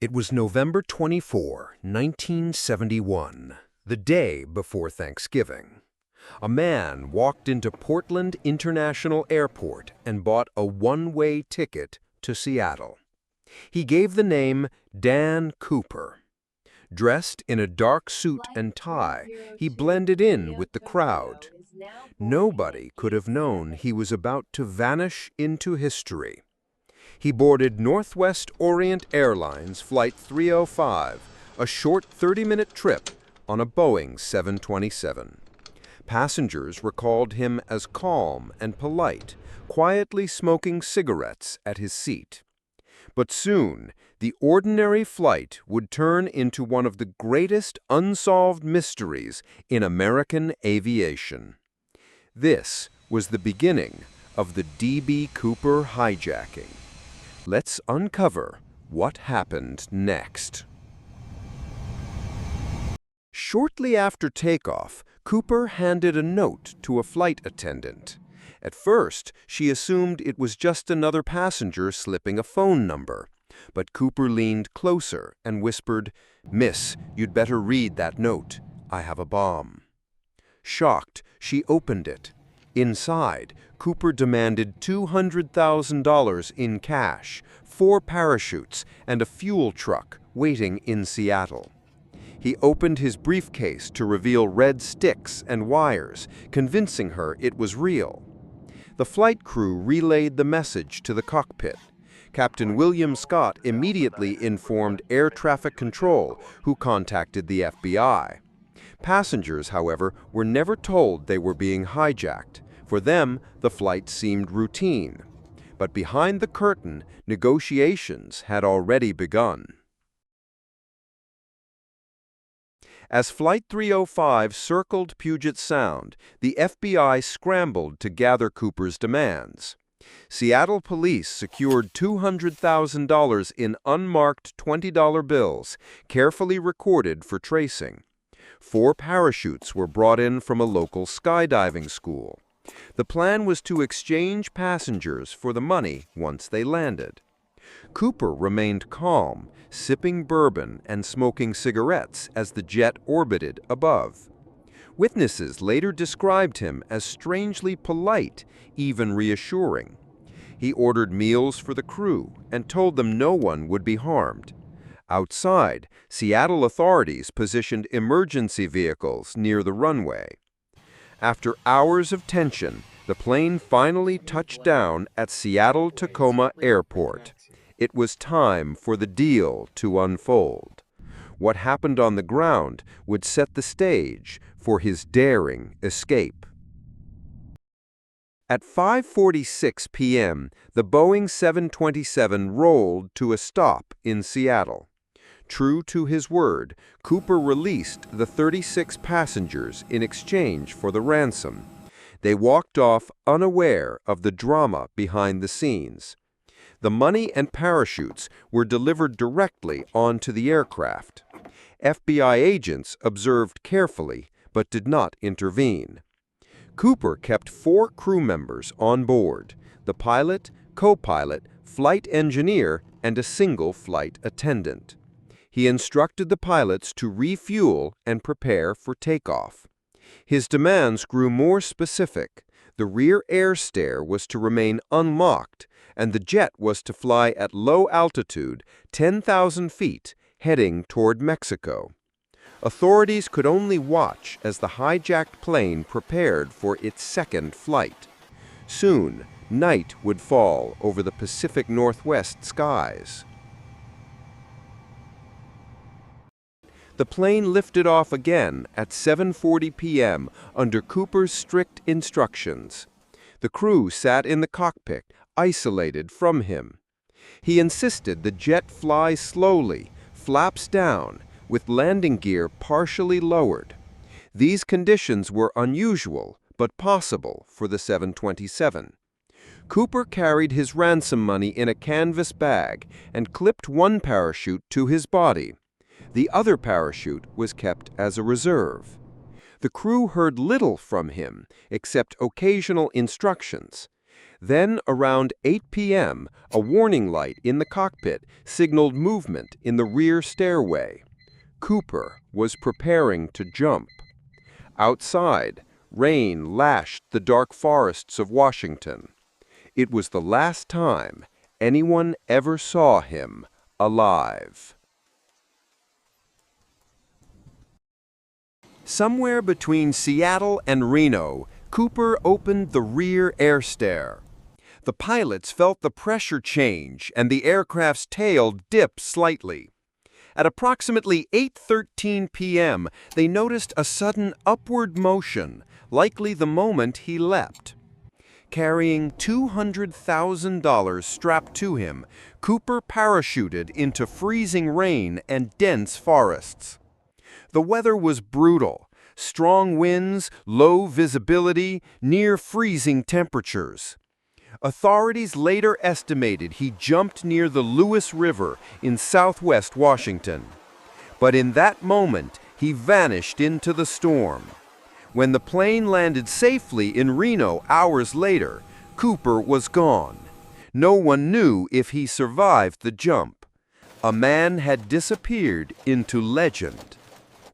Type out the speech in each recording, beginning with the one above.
It was November 24, 1971, the day before Thanksgiving. A man walked into Portland International Airport and bought a one-way ticket to Seattle. He gave the name Dan Cooper. Dressed in a dark suit and tie, he blended in with the crowd. Nobody could have known he was about to vanish into history. He boarded Northwest Orient Airlines Flight 305, a short 30-minute trip on a Boeing 727. Passengers recalled him as calm and polite, quietly smoking cigarettes at his seat. But soon, the ordinary flight would turn into one of the greatest unsolved mysteries in American aviation. This was the beginning of the D.B. Cooper hijacking. Let's uncover what happened next. Shortly after takeoff, Cooper handed a note to a flight attendant. At first, she assumed it was just another passenger slipping a phone number. But Cooper leaned closer and whispered, "Miss, you'd better read that note. I have a bomb." Shocked, she opened it. Inside, Cooper demanded $200,000 in cash, 4 parachutes, and a fuel truck waiting in Seattle. He opened his briefcase to reveal red sticks and wires, convincing her it was real. The flight crew relayed the message to the cockpit. Captain William Scott immediately informed Air Traffic Control, who contacted the FBI. Passengers, however, were never told they were being hijacked. For them, the flight seemed routine. But behind the curtain, negotiations had already begun. As Flight 305 circled Puget Sound, the FBI scrambled to gather Cooper's demands. Seattle police secured $200,000 in unmarked $20 bills, carefully recorded for tracing. 4 parachutes were brought in from a local skydiving school. The plan was to exchange passengers for the money once they landed. Cooper remained calm, sipping bourbon and smoking cigarettes as the jet orbited above. Witnesses later described him as strangely polite, even reassuring. He ordered meals for the crew and told them no one would be harmed. Outside, Seattle authorities positioned emergency vehicles near the runway. After hours of tension, the plane finally touched down at Seattle-Tacoma Airport. It was time for the deal to unfold. What happened on the ground would set the stage for his daring escape. At 5:46 p.m., the Boeing 727 rolled to a stop in Seattle. True to his word, Cooper released the 36 passengers in exchange for the ransom. They walked off unaware of the drama behind the scenes. The money and parachutes were delivered directly onto the aircraft. FBI agents observed carefully, but did not intervene. Cooper kept 4 crew members on board: the pilot, co-pilot, flight engineer, and a single flight attendant. He instructed the pilots to refuel and prepare for takeoff. His demands grew more specific. The rear air stair was to remain unlocked, and the jet was to fly at low altitude, 10,000 feet, heading toward Mexico. Authorities could only watch as the hijacked plane prepared for its second flight. Soon, night would fall over the Pacific Northwest skies. The plane lifted off again at 7:40 p.m. under Cooper's strict instructions. The crew sat in the cockpit, isolated from him. He insisted the jet fly slowly, flaps down, with landing gear partially lowered. These conditions were unusual, but possible for the 727. Cooper carried his ransom money in a canvas bag and clipped one parachute to his body. The other parachute was kept as a reserve. The crew heard little from him, except occasional instructions. Then, around 8 p.m., a warning light in the cockpit signaled movement in the rear stairway. Cooper was preparing to jump. Outside, rain lashed the dark forests of Washington. It was the last time anyone ever saw him alive. Somewhere between Seattle and Reno, Cooper opened the rear air stair. The pilots felt the pressure change and the aircraft's tail dip slightly. At approximately 8:13 p.m., they noticed a sudden upward motion, likely the moment he leapt. Carrying $200,000 strapped to him, Cooper parachuted into freezing rain and dense forests. The weather was brutal. Strong winds, low visibility, near freezing temperatures. Authorities later estimated he jumped near the Lewis River in southwest Washington. But in that moment, he vanished into the storm. When the plane landed safely in Reno hours later, Cooper was gone. No one knew if he survived the jump. A man had disappeared into legend.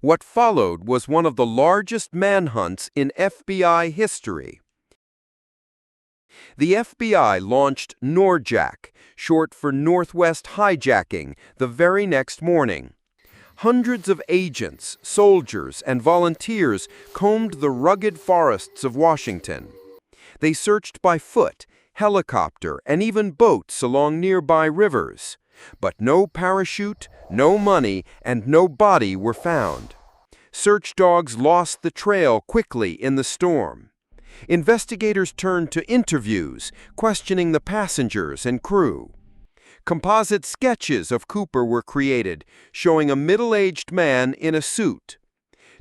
What followed was one of the largest manhunts in FBI history. The FBI launched NORJAC, short for Northwest Hijacking, the very next morning. Hundreds of agents, soldiers, and volunteers combed the rugged forests of Washington. They searched by foot, helicopter, and even boats along nearby rivers. But no parachute, no money, and no body were found. Search dogs lost the trail quickly in the storm. Investigators turned to interviews, questioning the passengers and crew. Composite sketches of Cooper were created, showing a middle-aged man in a suit.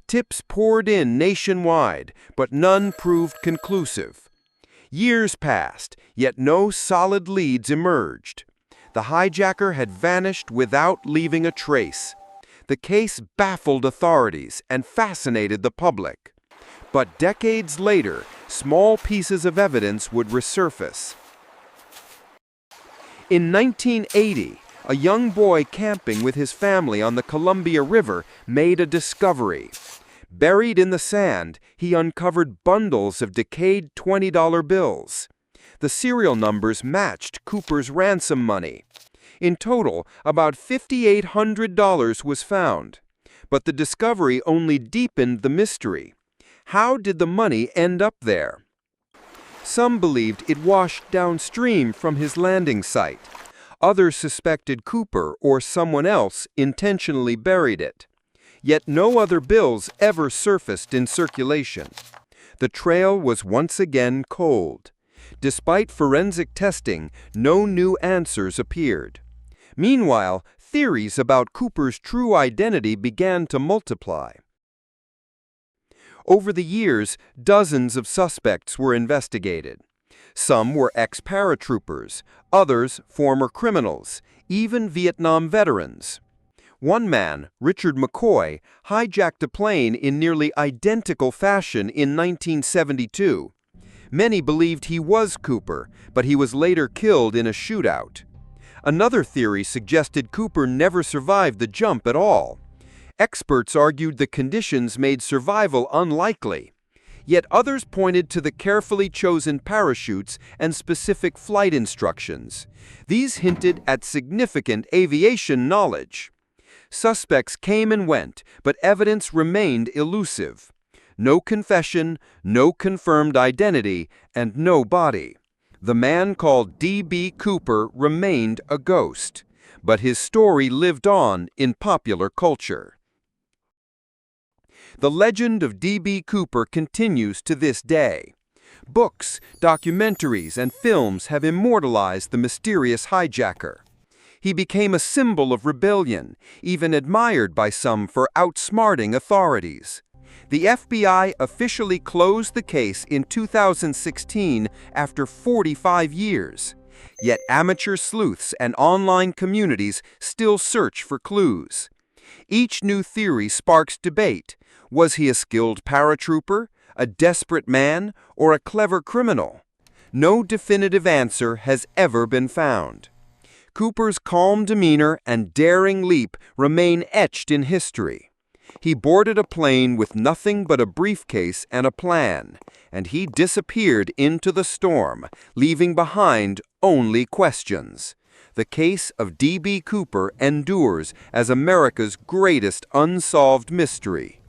Tips poured in nationwide, but none proved conclusive. Years passed, yet no solid leads emerged. The hijacker had vanished without leaving a trace. The case baffled authorities and fascinated the public. But decades later, small pieces of evidence would resurface. In 1980, a young boy camping with his family on the Columbia River made a discovery. Buried in the sand, he uncovered bundles of decayed $20 bills. The serial numbers matched Cooper's ransom money. In total, about $5,800 was found. But the discovery only deepened the mystery. How did the money end up there? Some believed it washed downstream from his landing site. Others suspected Cooper or someone else intentionally buried it. Yet no other bills ever surfaced in circulation. The trail was once again cold. Despite forensic testing, no new answers appeared. Meanwhile, theories about Cooper's true identity began to multiply. Over the years, dozens of suspects were investigated. Some were ex-paratroopers, others former criminals, even Vietnam veterans. One man, Richard McCoy, hijacked a plane in nearly identical fashion in 1972. Many believed he was Cooper, but he was later killed in a shootout. Another theory suggested Cooper never survived the jump at all. Experts argued the conditions made survival unlikely. Yet others pointed to the carefully chosen parachutes and specific flight instructions. These hinted at significant aviation knowledge. Suspects came and went, but evidence remained elusive. No confession, no confirmed identity, and no body. The man called D.B. Cooper remained a ghost, but his story lived on in popular culture. The legend of D.B. Cooper continues to this day. Books, documentaries, and films have immortalized the mysterious hijacker. He became a symbol of rebellion, even admired by some for outsmarting authorities. The FBI officially closed the case in 2016 after 45 years. Yet amateur sleuths and online communities still search for clues. Each new theory sparks debate. Was he a skilled paratrooper, a desperate man, or a clever criminal? No definitive answer has ever been found. Cooper's calm demeanor and daring leap remain etched in history. He boarded a plane with nothing but a briefcase and a plan, and he disappeared into the storm, leaving behind only questions. The case of D.B. Cooper endures as America's greatest unsolved mystery.